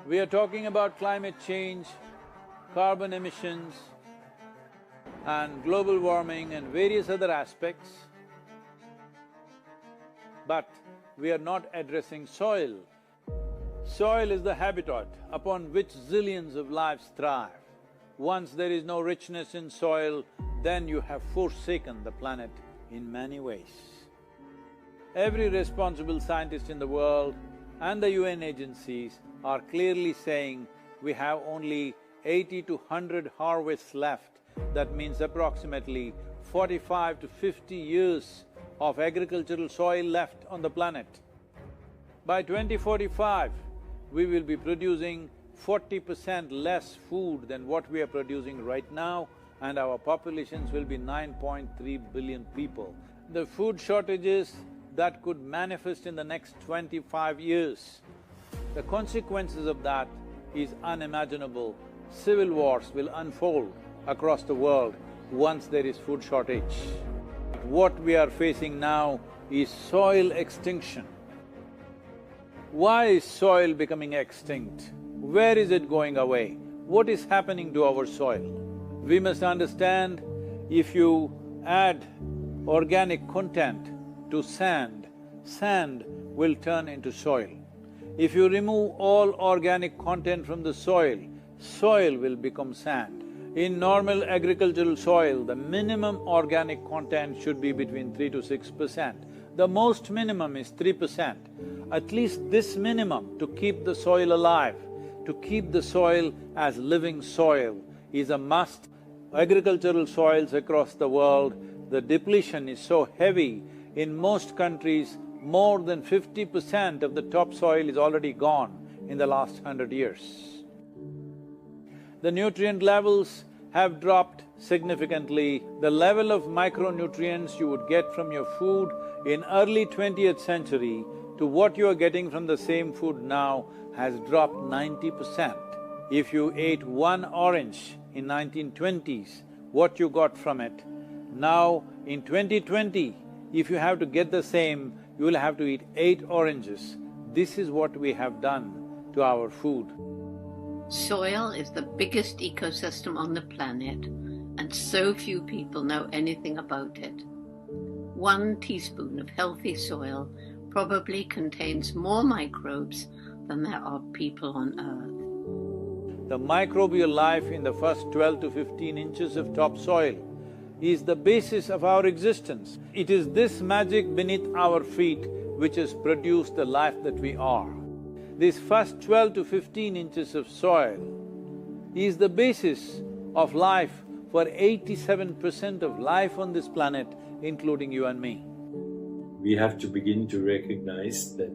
We are talking about climate change, carbon emissions and global warming and various other aspects, but we are not addressing soil. Soil is the habitat upon which zillions of lives thrive. Once there is no richness in soil, then you have forsaken the planet in many ways. Every responsible scientist in the world and the UN agencies are clearly saying we have only 80 to 100 harvests left. That means approximately 45 to 50 years of agricultural soil left on the planet. By 2045, we will be producing 40% less food than what we are producing right now, and our populations will be 9.3 billion people. The food shortages that could manifest in the next 25 years, the consequences of that is unimaginable. Civil wars will unfold across the world once there is food shortage. What we are facing now is soil extinction. Why is soil becoming extinct? Where is it going away? What is happening to our soil? We must understand, if you add organic content to sand, sand will turn into soil. If you remove all organic content from the soil, soil will become sand. In normal agricultural soil, the minimum organic content should be between 3 to 6%. The most minimum is 3%. At least this minimum to keep the soil alive, to keep the soil as living soil is a must. Agricultural soils across the world, the depletion is so heavy, in most countries, more than 50% of the topsoil is already gone in the last 100 years. The nutrient levels have dropped significantly. The level of micronutrients you would get from your food in early 20th century to what you are getting from the same food now has dropped 90%. If you ate one orange in 1920s, what you got from it, now in 2020, if you have to get the same, you will have to eat 8 oranges. This is what we have done to our food. Soil is the biggest ecosystem on the planet, and so few people know anything about it. 1 teaspoon of healthy soil probably contains more microbes than there are people on Earth. The microbial life in the first 12 to 15 inches of topsoil is the basis of our existence. It is this magic beneath our feet which has produced the life that we are. This first 12 to 15 inches of soil is the basis of life for 87% of life on this planet, including you and me. We have to begin to recognize that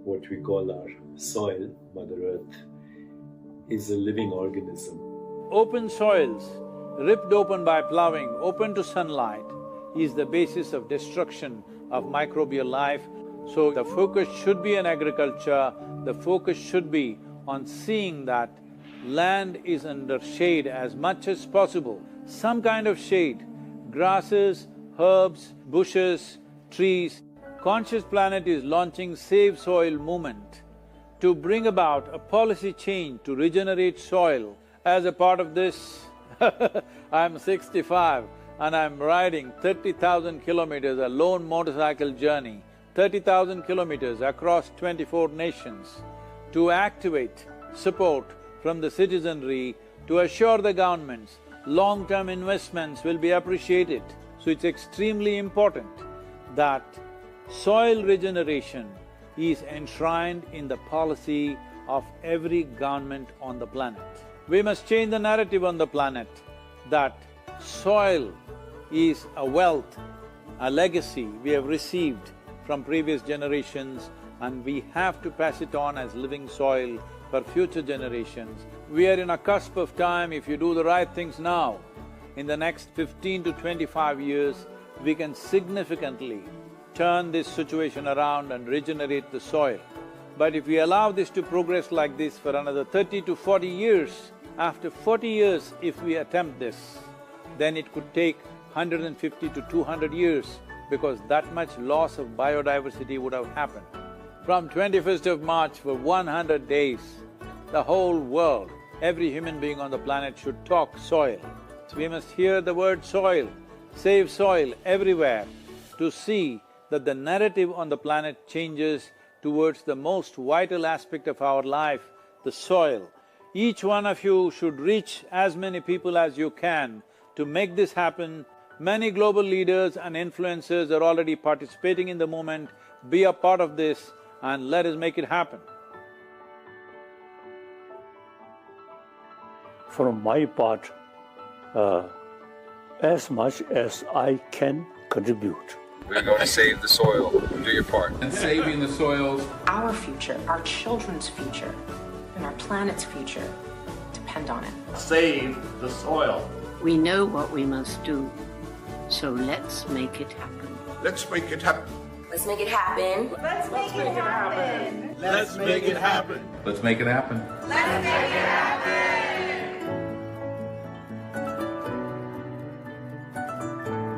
what we call our soil, Mother Earth, is a living organism. Open soils, ripped open by plowing, open to sunlight, is the basis of destruction of microbial life. So the focus should be on agriculture, the focus should be on seeing that land is under shade as much as possible, some kind of shade, grasses, herbs, bushes, trees. Conscious Planet is launching Savesoil movement to bring about a policy change to regenerate soil. As a part of this, I'm 65 and I'm riding 30,000 kilometers, a lone motorcycle journey, 30,000 kilometers across 24 nations to activate support from the citizenry to assure the governments long-term investments will be appreciated. So it's extremely important that soil regeneration is enshrined in the policy of every government on the planet. We must change the narrative on the planet that soil is a wealth, a legacy we have received from previous generations, and we have to pass it on as living soil for future generations. We are in a cusp of time. If you do the right things now, in the next 15 to 25 years, we can significantly turn this situation around and regenerate the soil. But if we allow this to progress like this for another 30 to 40 years, after 40 years if we attempt this, then it could take 150 to 200 years because that much loss of biodiversity would have happened. From 21st of March for 100 days, the whole world, every human being on the planet should talk soil. We must hear the word soil, save soil everywhere to see that the narrative on the planet changes towards the most vital aspect of our life, the soil. Each one of you should reach as many people as you can to make this happen. Many global leaders and influencers are already participating in the movement. Be a part of this and let us make it happen. From my part, as much as I can contribute. We're going to save the soil. Do your part. And saving the soils. Our future, our children's future, and our planet's future depend on it. Save the soil. We know what we must do, so let's make it happen. Let's make it happen. Let's make it happen. Let's make it happen. Let's make it happen. Let's make it happen. Let's make it happen.